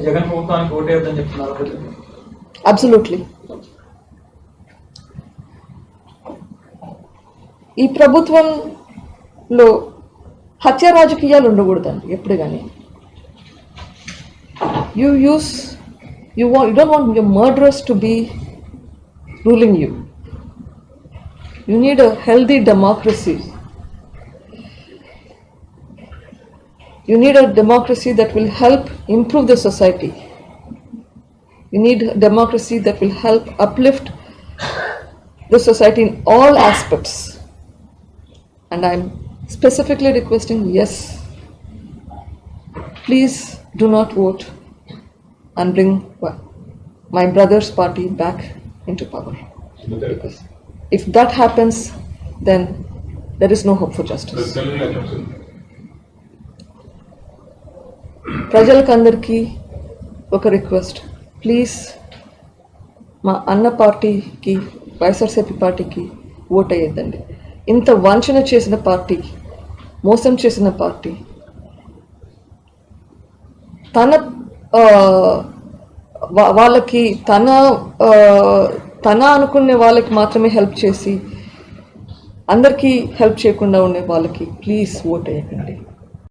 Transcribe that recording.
జగన్ ప్రభుత్వానికి ఓటేయొద్దని చెప్తున్నారు. అబ్సల్యూట్లీ. ఈ ప్రభుత్వంలో హత్య రాజకీయాలు ఉండకూడదండి ఎప్పుడు కానీ. You don't want your murderers to be ruling you. You need a healthy democracy. You need a democracy that will help improve the society. You need a democracy that will help uplift the society in all aspects. And I'm specifically requesting, yes, please do not vote and bring my brother's party back into power. Because if that happens, then there is no hope for justice. ప్రజలకందరికీ ఒక request, please మా అన్న పార్టీకి, వైఎస్ఆర్సీపీ పార్టీకి vote అయ్యేద్దండి. ఇంత వంచన చేసిన party, మోసం చేసిన పార్టీ, తన వాళ్ళకి తన అనుకునే వాళ్ళకి మాత్రమే హెల్ప్ చేసి అందరికీ హెల్ప్ చేయకుండా ఉండే వాళ్ళకి ప్లీజ్ ఓట్ వేయకండి.